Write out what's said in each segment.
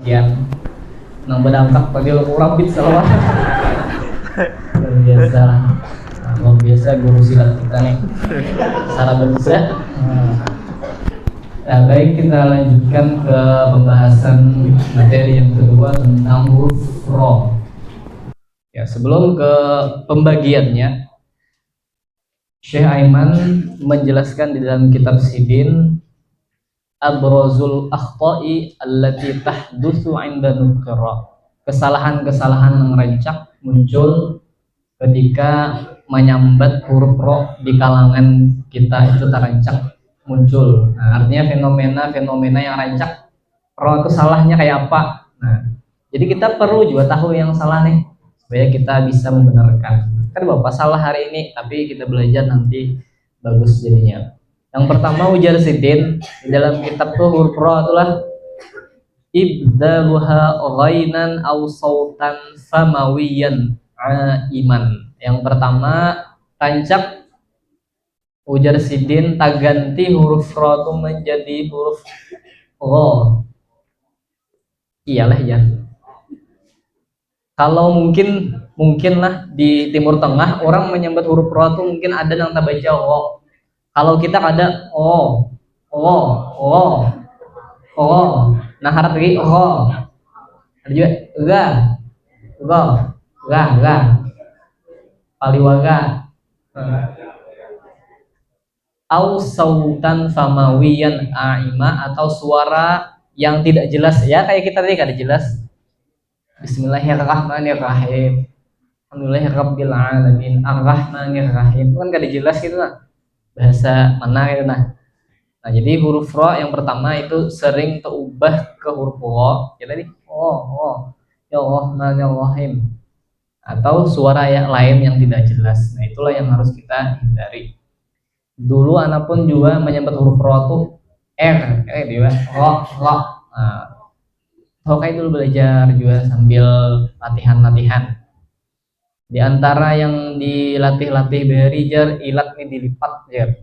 sekian nang berdangkap tadi lo kurang bit salah luar biasa. Nah, luar biasa guru silat kita nih salah bisa. Nah, baik, kita lanjutkan ke pembahasan materi yang kedua tentang huruf ro. Ya, sebelum ke pembagiannya, Syekh Aiman menjelaskan di dalam kitab Sidin abrazul akhta'i allati tahdutsu 'inda nutqira. Kesalahan-kesalahan yang rancak muncul ketika menyambat huruf ro di kalangan kita itu terancak muncul. Nah, artinya fenomena-fenomena yang rancak ro itu salahnya kayak apa. Nah, jadi kita perlu juga tahu yang salah nih supaya kita bisa membenarkan. Kan Bapak salah hari ini, tapi kita belajar nanti bagus jadinya. Yang pertama ujar Sidin di dalam kitab tuh huruf ro itulah ibdaluha ghainan aw sautan samawiyan iman. Yang pertama, tancap ujar Sidin tak ganti huruf ro itu menjadi huruf ro. Iyalah ya. Kalau mungkin lah di Timur Tengah orang menyebut huruf ro itu mungkin ada yang tak baca o. Kalau kita ada o, o, o, o. Nah harap lagi o. Ada juga ga, go, ga, paliwaga. Au sautan famawiyan aima atau suara yang tidak jelas ya kayak kita tadi kan jelas. Bismillahirrahmanirrahim. Alhamdulillahirabbil alamin. Arrahmanirrahim. Itu kan gak jelas gitu lah. Bahasa mana gitu nah. Nah, jadi huruf ro yang pertama itu sering terubah ke huruf ro. Ya tadi ya Rahmanirrahim. Atau suara yang lain yang tidak jelas. Nah, itulah yang harus kita hindari. Dulu anak pun juga menyebut huruf ro tuh dia ro. Nah, kayak dulu belajar juga sambil latihan-latihan. Di antara yang dilatih-latih beri jar ilat nih dilipat jar.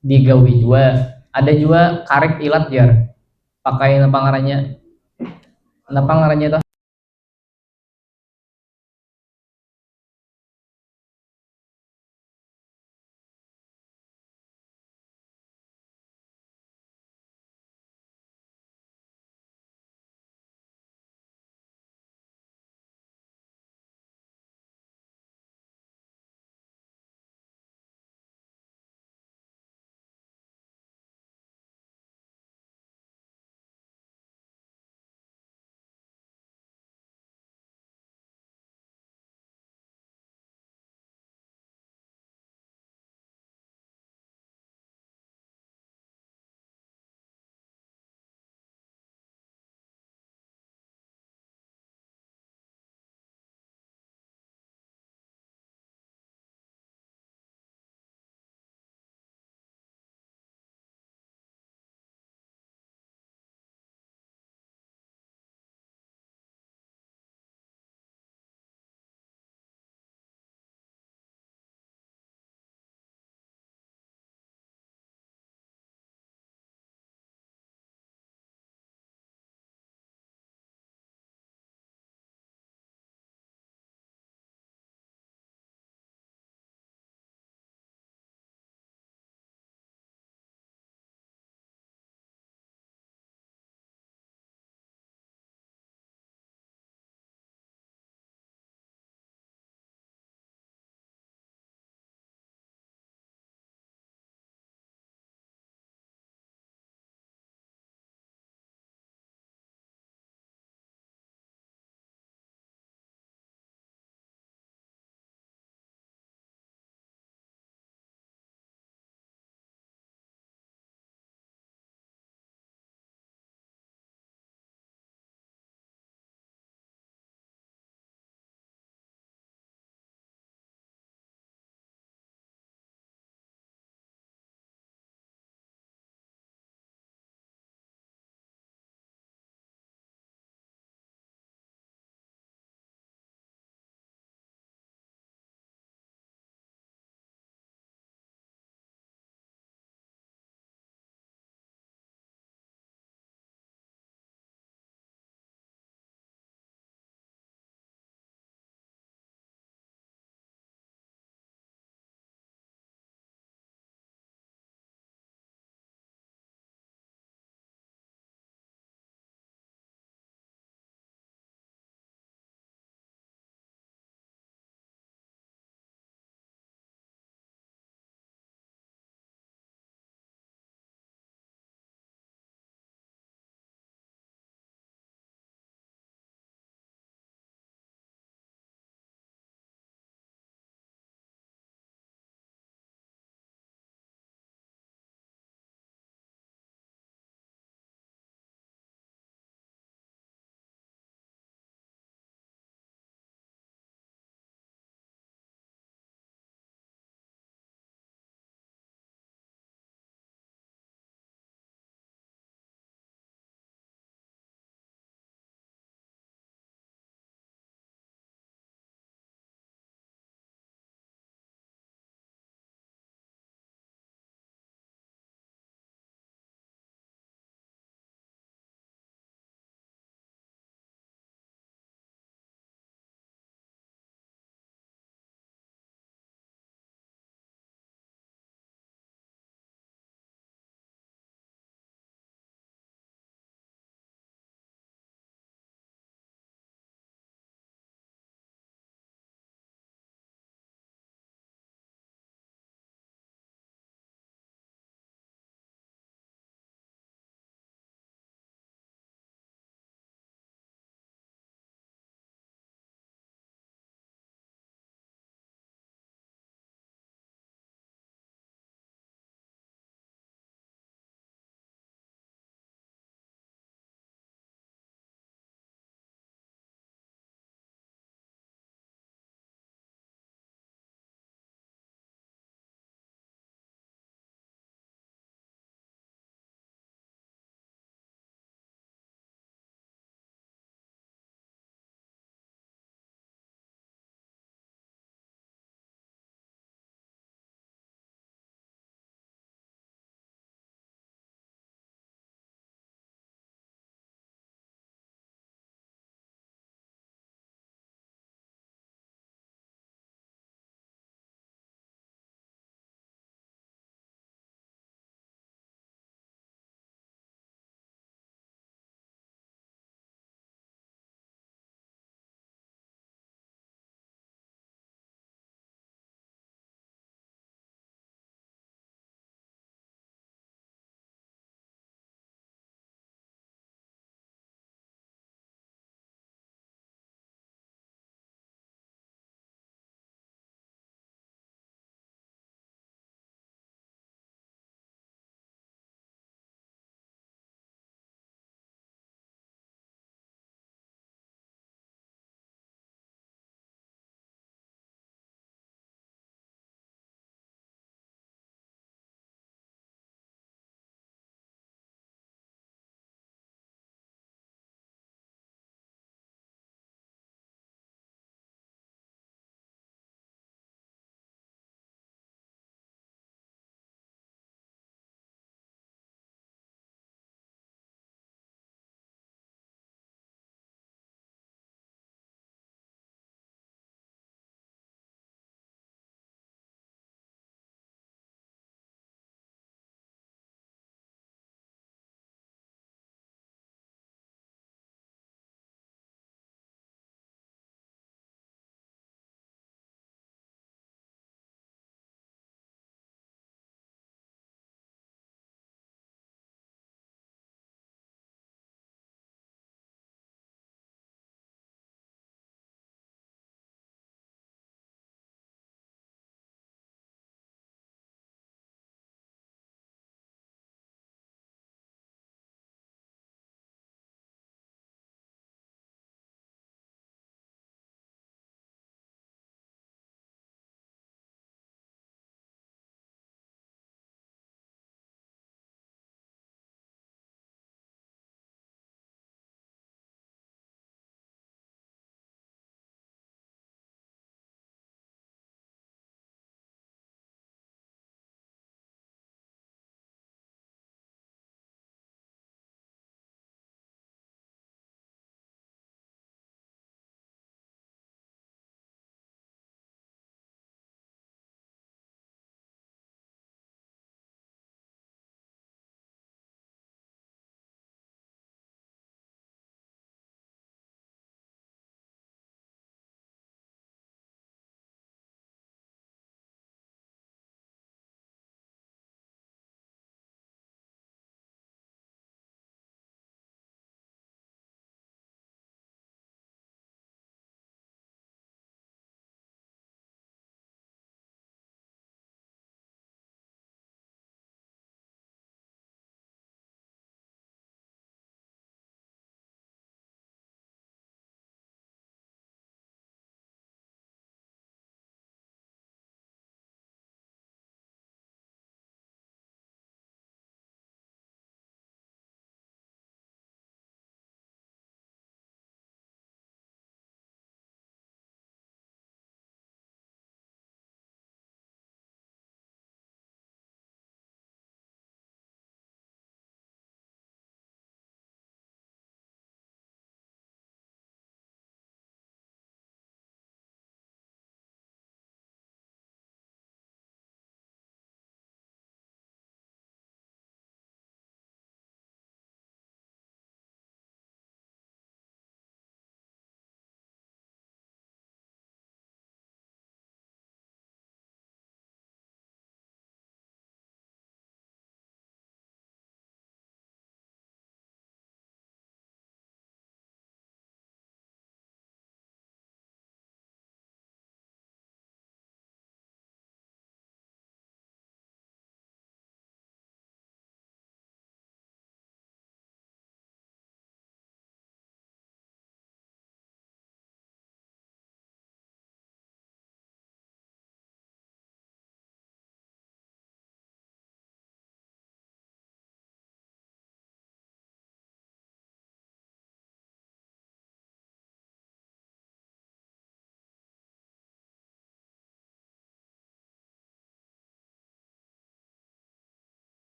Digawi juga. Ada juga karek ilat jar. Pakai apa ngarannya? Apa ngarannya itu?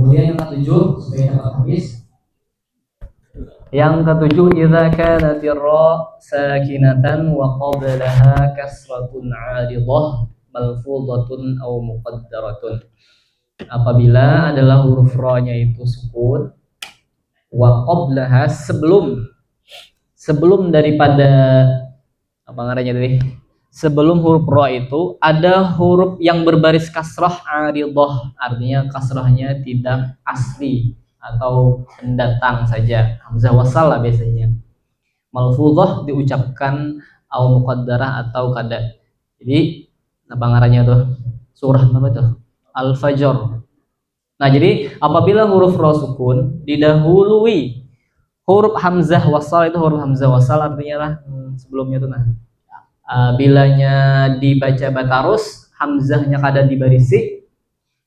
Kemudian yang ketujuh, supaya dapat habis. Yang ketujuh, idza kanatir ra sakinatan wa qablaha kasratun 'aridah malfudhatun aw muqaddaratun. Apabila adalah huruf ra-nya itu sukun, wa qablaha sebelum daripada apa ngarannya tadi? Sebelum huruf ra itu ada huruf yang berbaris kasrah 'aridah, artinya kasrahnya tidak asli atau pendatang saja, hamzah wasal lah biasanya. Malfudhah diucapkan au muqaddarah atau kada. Jadi apa ngarannya tuh? Surah apa tuh? Al-Fajr. Nah, jadi apabila huruf ra sukun didahului huruf hamzah wasal, itu huruf hamzah wasal artinya lah sebelumnya tuh nah. Bilanya dibaca batarus, hamzahnya kada dibarisi.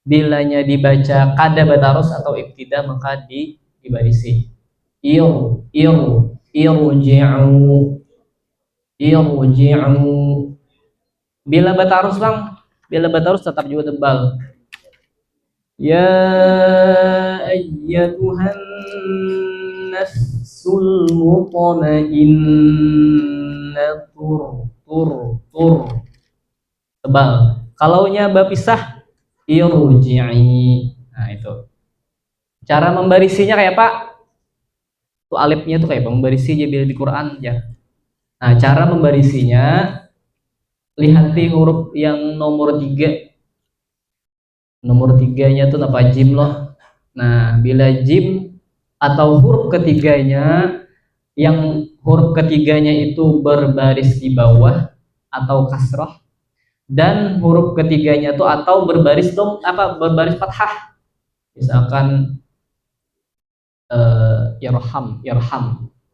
Bilanya dibaca kada batarus atau ibtida maka dibarisi. Irji'u. Bila batarus bang, bila batarus tetap juga tebal. Ya ayyatuhan nafsul mutmainnah tur tebal. Kalaunya berpisah irji'i. Nah itu. Cara membarisinya kayak apa? Tuh alifnya tuh kayak membarisi aja bila di Quran ya. Nah, cara membarisinya lihat di huruf yang nomor 3. Nomor 3-nya tuh apa? Jim loh. Nah, bila jim atau huruf ketiganya, yang huruf ketiganya itu berbaris di bawah atau kasrah, dan huruf ketiganya tuh atau berbaris berbaris fathah. Misalkan yarham.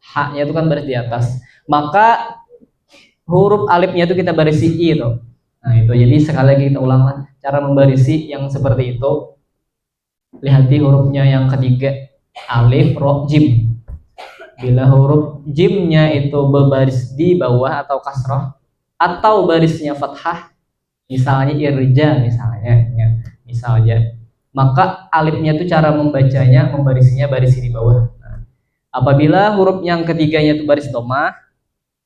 Haknya itu kan baris di atas. Maka huruf alifnya itu kita barisi i itu. Nah, itu jadi sekali lagi kita ulang lah cara membarisi yang seperti itu. Lihat di hurufnya yang ketiga, alif, ro, jim. Bila huruf jimnya itu berbaris di bawah atau kasrah atau barisnya fathah, misalnya irja misalnya, maka alifnya itu cara membacanya membarisinya barisi di bawah. Nah, apabila huruf yang ketiganya itu baris domah,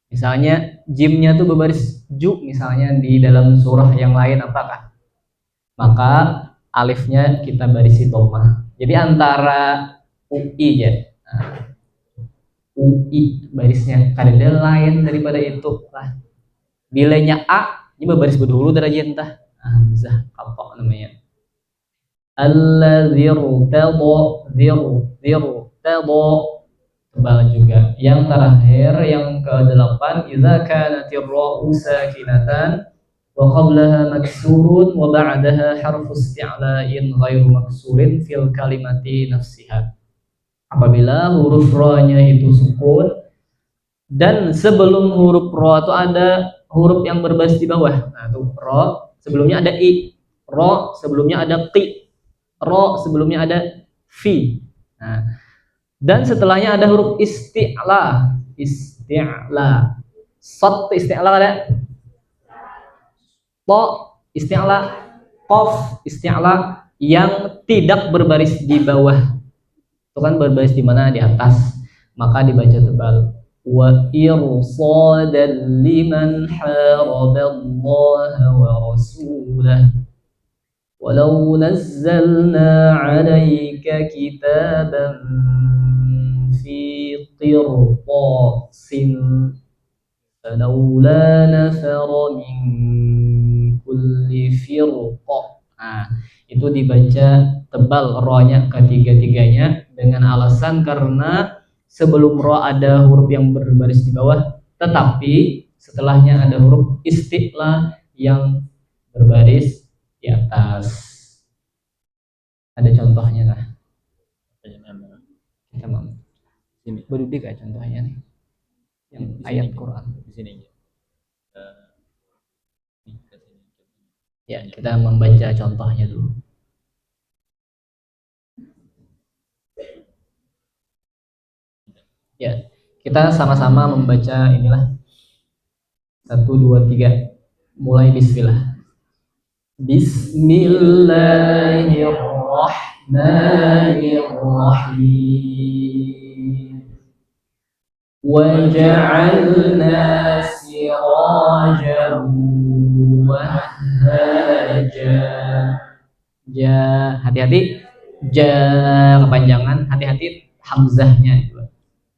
misalnya jimnya tuh berbaris ju misalnya di dalam surah yang lain apakah, maka alifnya kita barisi domah. Jadi antara ui ya, ui barisnya kada lain daripada itu lah. Bilanya a ini berbaris berdulu derajat entah hamzah apa namanya. Alladzirtadha tebal juga. Yang terakhir yang ke-8, idza kanatir ra'u sakinatan wa qablaha maksurun wa ba'daha harfu isti'la'in ghairu maksurin fil kalimati nafsiha. Apabila huruf ra-nya itu sukun dan sebelum huruf ra itu ada huruf yang berbaris di bawah. Nah, tuh ra sebelumnya ada i, ra sebelumnya ada qi, ra sebelumnya ada fi. Nah, dan setelahnya ada huruf isti'la. Sot isti'la ada. To isti'la, qaf isti'la yang tidak berbaris di bawah. Itu kan berbaris di mana? Di atas. Maka dibaca tebal. Wa irsadan liman haraballaha wa rasulah. Walau nazzalna 'alaika kitaban fi qirtasin falawla nafara min kulli firqa. Nah, itu dibaca tebal ra-nya ketiga-tiganya dengan alasan karena sebelum ra ada huruf yang berbaris di bawah, tetapi setelahnya ada huruf isti'la yang berbaris di atas. Ada contohnya lah. Kita mau ini berudik kayak contohnya nih yang di ayat sini, Quran di sini ya kita membaca contohnya dulu. Ya kita sama-sama membaca inilah 1, 2, 3 mulai bismillah. Bismillahirrahmanirrahim. الرحيم وجعلنا سراجا وهاجا. Ja, hati-hati ja kepanjangan, hati-hati hamzahnya itu.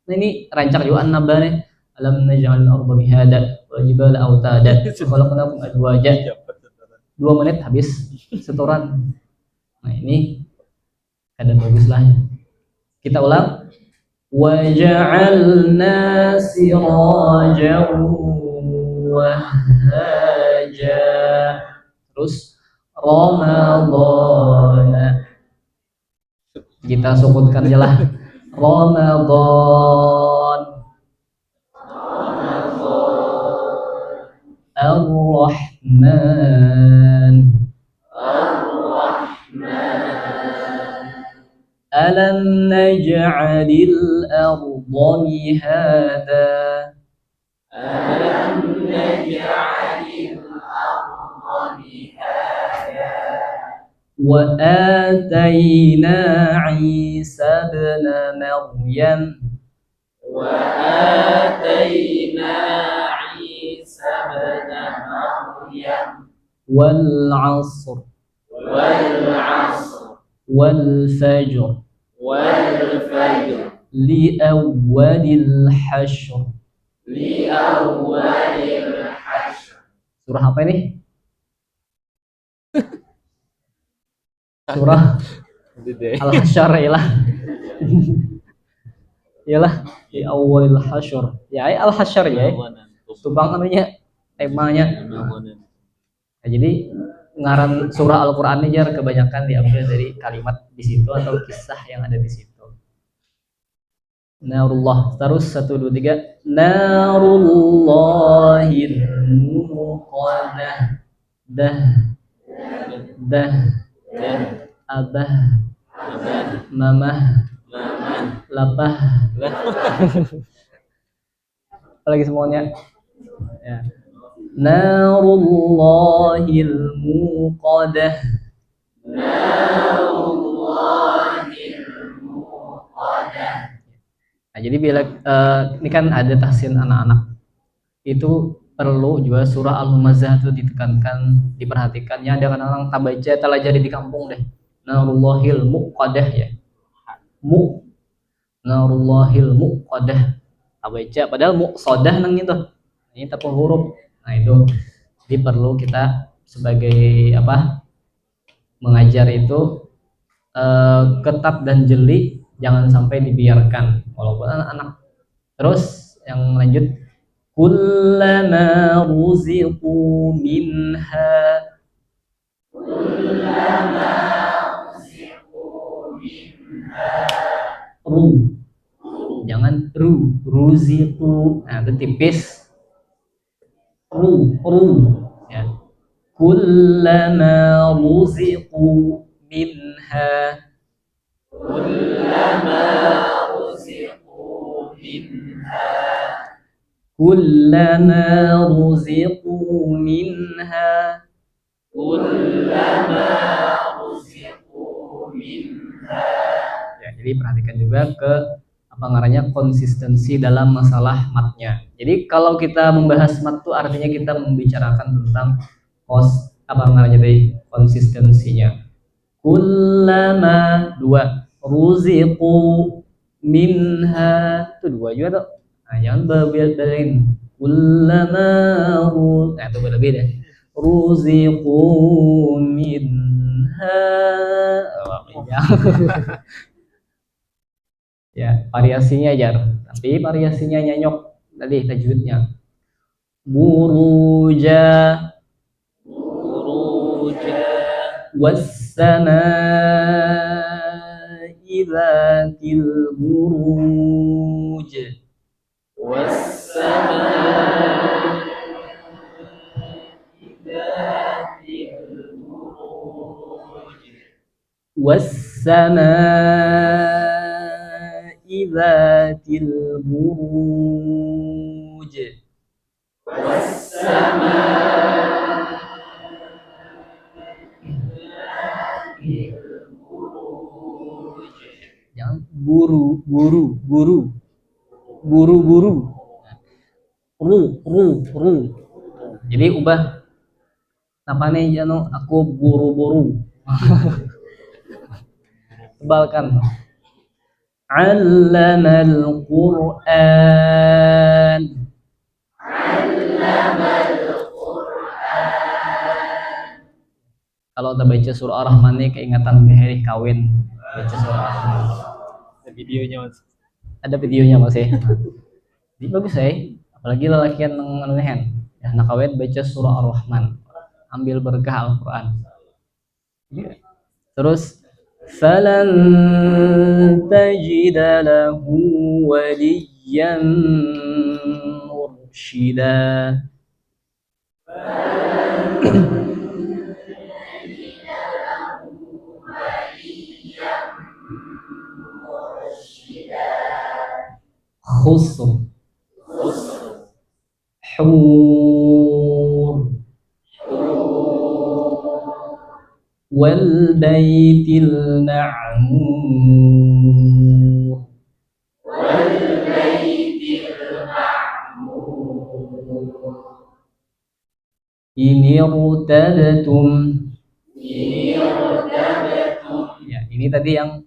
Nah ini rancak juga an-naba nih. Alam naj'al al-ardha mihada wal jibala autada wa khalaqnakum azwaja. 2 menit habis setoran. Nah ini ada baguslah. Kita ulang. Wa ja'alna sirajan wahhaja. Terus Ramadhan. Kita sukutkan aja lah. Ramadhan. Ar-Rahman. Alam naj'alil arda mihada. Alam naj'alil arda mihada. Wa atayna Isa ibn Maryam. Wa atayna Isa ibn Maryam. Wal 'asr. Wal 'asr. Wal fajr. والفجر لأول الحشر. لأول الحشر. Surah apa ini? Surah Al-Hasyr ialah. Ialah di awalil hasyr. Ya, Al-Hasyr ya. Subang namanya temanya. Nah, jadi ngaran surah Al-Qur'an ini jar kebanyakan diambil dari kalimat di situ atau kisah yang ada di situ. Narullah. Terus 1 2 3. Narullahil muqaddah. Dah. Abah. Mamah. Lapah. Apalagi semuanya. Ya. Narullahil muqaddah. Narullahil muqaddah. Nah, jadi bila ini kan ada tahsin anak-anak. Itu perlu juga surah Al-Humazah itu ditekankan, diperhatikannya. Ada kan orang tak baca, telajari di kampung deh. Narullahil muqaddah ya. Narullahil muqaddah. Tak baca padahal muqsadah nang itu. Ini tak huruf. Nah itu jadi perlu kita sebagai mengajar itu ketat dan jeli, jangan sampai dibiarkan walaupun anak-anak. Terus yang lanjut, kullama ruziqu minha. Kullama ruziqu minha. Jangan ruziqu. Nah itu tipis. Ya. Kullama ruziqu minha. Kullama ruziqu minha. Kullama ruziqu minha. Kullama ruziqu minha. Ya, jadi perhatikan juga ke konsistensi dalam masalah matnya. Jadi kalau kita membahas mat itu artinya kita membicarakan tentang konsistensinya. Kullama 2, ruziqu minha itu 2 juga tuh. Nah, jangan berbeda-bedain. Kullama itu beda-beda. Ruziqu minha. Ya, variasinya jar, tapi variasinya nyanyok tadi tajwidnya. Buruja was-samaa'i dzatil buruj. Was-samaa'i dzatil buruj. Was-samaa'i dzatil buruj. Was-samaa'i dzatil buruj. buru buru buru buru buru ru. Jadi ubah apa nih jano aku buru-buru. Tebalkan. Allamal Qur'an. Kalau kita baca surah Ar-Rahman ini keingatan hari kawin baca surah Ar-Rahman. Ada videonya mas. Ada videonya mas ya. Jadi bagus ya. Apalagi lelakian ngehen. Ya nak kawin baca surah Ar-Rahman. Ambil berkah Al-Quran. Ya. Terus falan tajida lahu waliyan mursyida. khusr hur wal baitil ma'mur ini irtadatum. Ya, ini tadi yang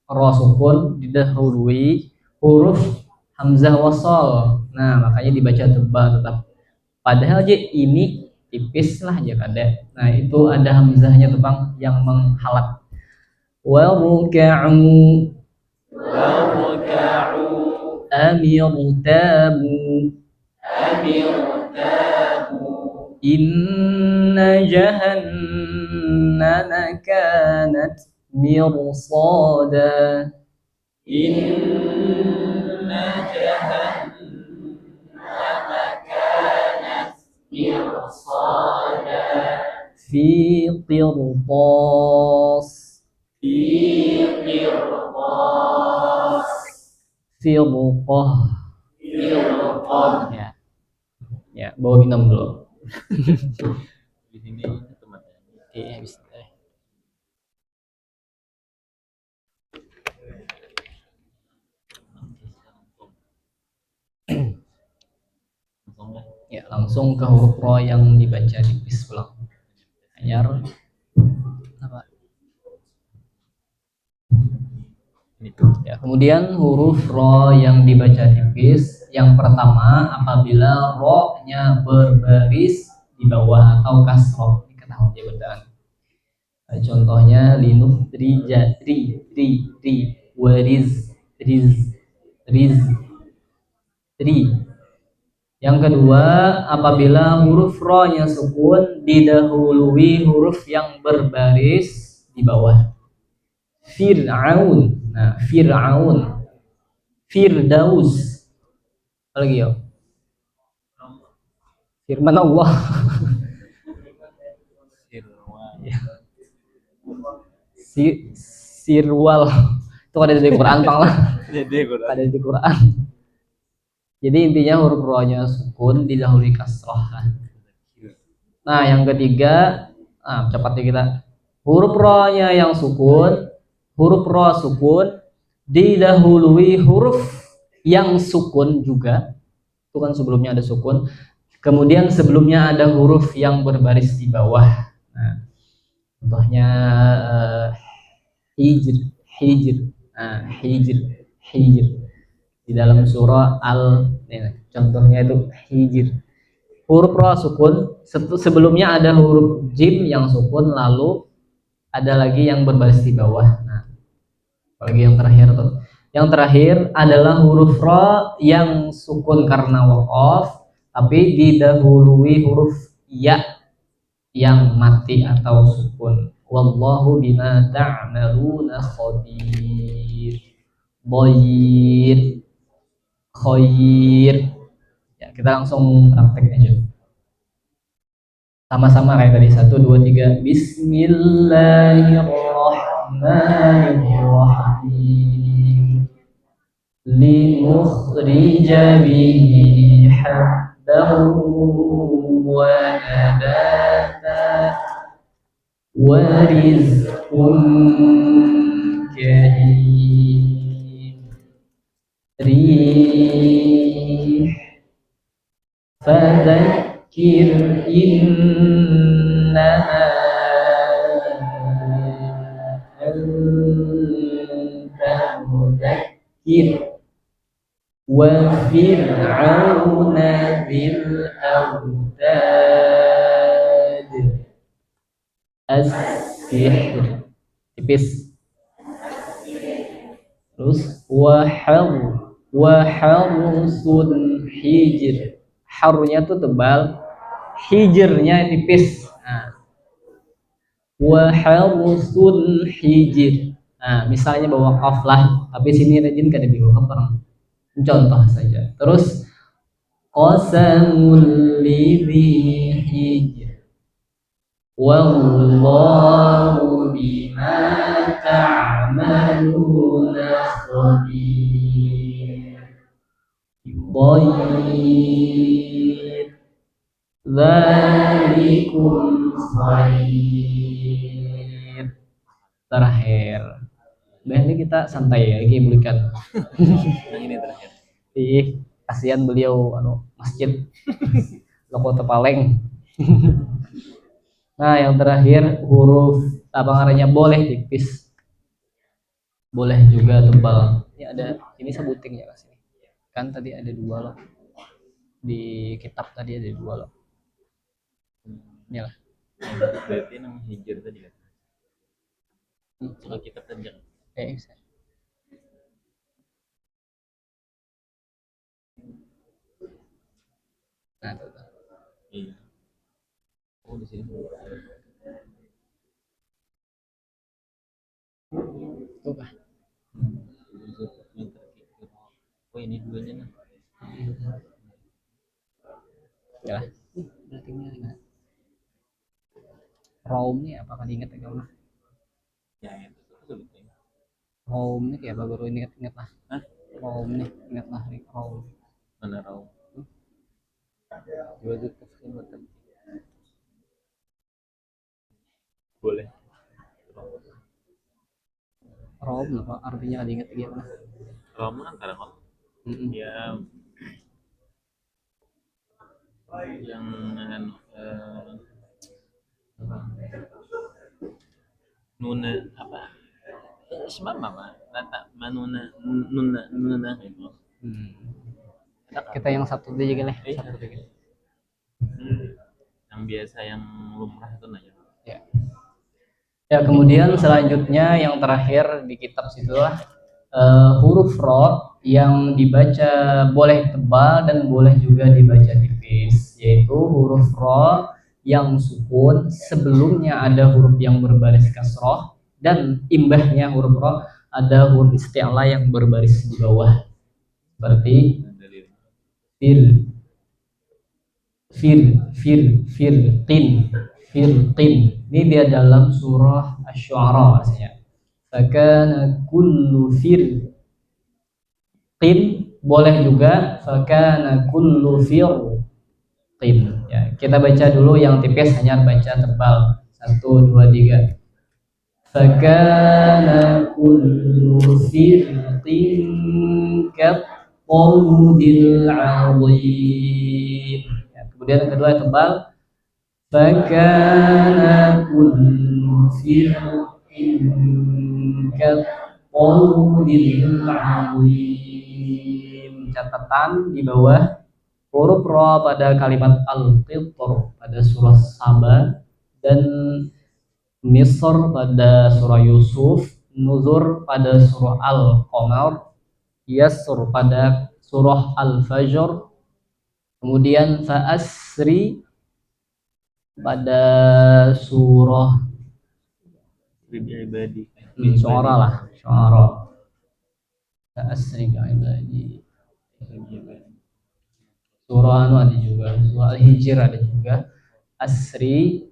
ra sukun didahului huruf hamzah wasal. Nah, makanya dibaca tebal tetap. Padahal aja ini tipis lah aja kada. Nah, itu ada hamzahnya tuh Bang yang menghalat. Waruka'u amirtabu inna jahannama kanat mirsada. Inna jahannama kanat mirsada fi qirtas firqah. Ya. Ya, bawa minum dulu. Di sini teman. Iya, bisa. Ya, langsung ke huruf ro yang dibaca tipis ulang. Anyar apa? Ya, kemudian huruf ro yang dibaca tipis yang pertama apabila ro-nya berbaris di bawah atau kasroh diketahui ya bacaan. Contohnya linuf tri wariz riz tri. Yang kedua apabila huruf ro-nya sukun didahului huruf yang berbaris di bawah. Fir'aun. Nah, Fir'aun, Firdaus, apa lagi ya? Firman Allah. Sirwal. Itu ada di Quran Bang lah. Ada di Quran. Jadi intinya huruf ro-nya sukun didahului kasroh. Nah, yang ketiga, cepatnya kita. Huruf ro-nya yang sukun, huruf ro sukun didahului huruf yang sukun juga. Itu kan sebelumnya ada sukun. Kemudian sebelumnya ada huruf yang berbaris di bawah. Nah, contohnya hijr. Nah, hijr. Di dalam surah contohnya itu hijr. Huruf ro sukun, sebelumnya ada huruf jim yang sukun, lalu ada lagi yang berbaris di bawah. Nah, apalagi yang terakhir tuh. Yang terakhir adalah huruf ro yang sukun karena waqaf, tapi didahului huruf ya yang mati atau sukun. Wallahu bima ta'maluna khabir. Boyir, khoir. Ya, kita langsung praktek aja. Sama-sama kayak tadi 1 2 3 Bismillahirrahmanirrahim linukhrija bihi habbahu wa nabata wa rizqun karim. rih fadzakir innama anta mudzakir wa fir'auna dzil autad as-sihr tipis. Terus waharusun hijr, harunya tuh tebal, hijrnya tipis. Nah, waharusun hijr. Nah, misalnya bawa qaf lah, tapi sini rajin kada dibawa perang. Contoh saja. Terus qasamul lidhi hijr. Wallahu bima ta'maluna khabir. Dhair dzalikum khair. Terakhir. Ini kita santai ya, ini belikan. Yang ini terakhir. Ih, kasihan beliau masjid loko tepaleng. Nah, yang terakhir huruf apa ngarannya boleh tipis, boleh juga tebal. Ini ada, ini sebuting ya kasih. Kan tadi ada dua loh di kitab, tadi ada dua loh. Inilah. Berarti yang hijr tadi kan? Kalau kitab tadi. Bisa. Nah, tuh. Iya. Oh, di sini. Tuh kah? Oh, ini duanya nih. Ya lah. Berarti ini ingat. Raum nih apakah diingat ya kamu? Ya, itu sebetulnya. Raum nih kayak baru ingat lah. Hah? Raum nih, ingat lah raum. Mana raum? Dua juta sekian. Boleh. Raum apa artinya ada ingat gimana? Raum kan karena kok dia yang nuna apa? Semama mah, nata manuna nuna gitu. Kita yang satu aja gini, satu aja. Yang biasa yang lumrah itu nanya. Ya. Ya, kemudian selanjutnya yang terakhir di kitab situlah huruf ro yang dibaca boleh tebal dan boleh juga dibaca tipis, yaitu huruf ro yang sukun sebelumnya ada huruf yang berbaris kasroh dan imbahnya huruf ro ada huruf isti'la yang berbaris di bawah seperti firqin. Ini dia dalam surah Asy-Syu'ara maksudnya. Fakana kullu firqin, boleh juga fakana kullu firqin. Ya, kita baca dulu yang tipis, hanya baca tebal. 1 2 3. Fakana kullu firqin kattawdil 'azim. Kemudian yang kedua tebal, fakana kullu firqin kattawdil 'azim. Catatan di bawah huruf ra pada kalimat al-qitr pada surah Saba dan Misr pada surah Yusuf, Nuzur pada surah Al-Qamar, Yasr pada surah Al-Fajr, kemudian Fa'asri pada surah Ibadi. Syu'ara lah, Syu'ara. Fa'asri bi'ibadi. Surah anu ada juga, surah Al-Hijr ada juga, Asri,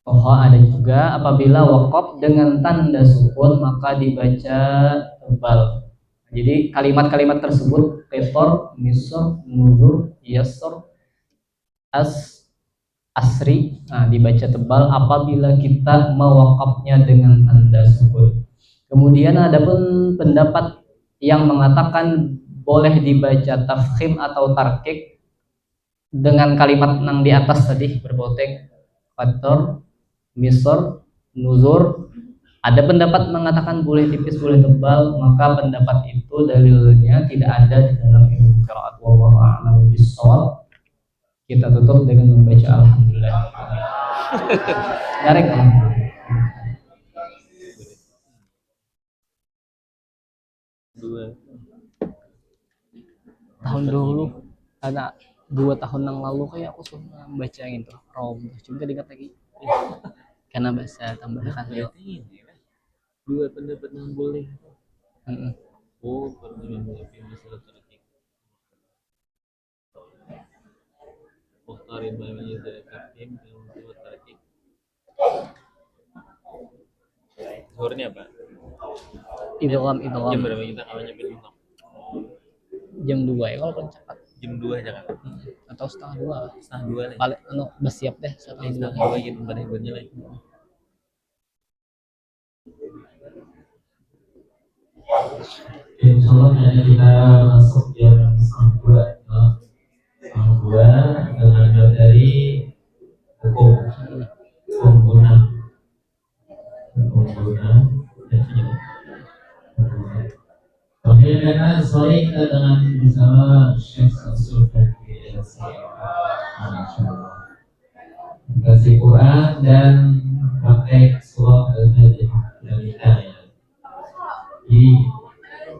Toha ada juga. Apabila waqaf dengan tanda sukun maka dibaca tebal. Jadi kalimat-kalimat tersebut qitr, misr, nuzur, yasr, asri, nah dibaca tebal apabila kita mewaqafnya dengan tanda sukun. Kemudian ada pun pendapat yang mengatakan boleh dibaca tafkhim atau tarkik dengan kalimat yang di atas tadi berboteng qatar, misr, nuzur. Ada pendapat mengatakan boleh tipis, boleh tebal, maka pendapat itu dalilnya tidak ada di dalam ilmu qiraat. Wallahu a'lam bishawab. Kita tutup dengan membaca alhamdulillah. Garing kan? Tahun dulu, ada 2 tahun yang lalu kayak aku suka baca gitu, Rom. Juga diingat lagi. Karena bahasa tambahan ya. Dua pendapat yang boleh. Mm-mm. Oh, perjanjian masalah tarikh. Mukhtarin bagi tarikh yang tarikh. Zuhurnya apa? Idgham. Jam berapa kita awalnya bilang? Jam 2 ya kalau paling cepat. Jam 2 jangan. Atau setengah 2. Setengah 2 lah. Paling bersiap deh setengah 2. 2 gitu pada hiburnya lagi. Insyaallah kita masuk jam setengah 2 dengan materi hukum guna Oke, karena sore kita dengan bersama Syekh Samsul Fakih kasih Quran dan praktek surah Al-Fatihah dari ayat. Jadi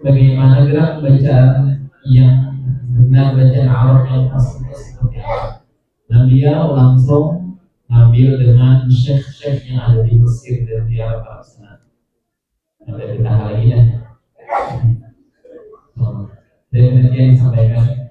bagaimana gerak bacaan yang benar, bacaan Arab yang pasti seperti apa? Dan dia langsung ngambil dengan syekh-syekh yang ada di Mesir dan di Arab sana. Ada kita lagi ya. Dan nanti yang disampaikan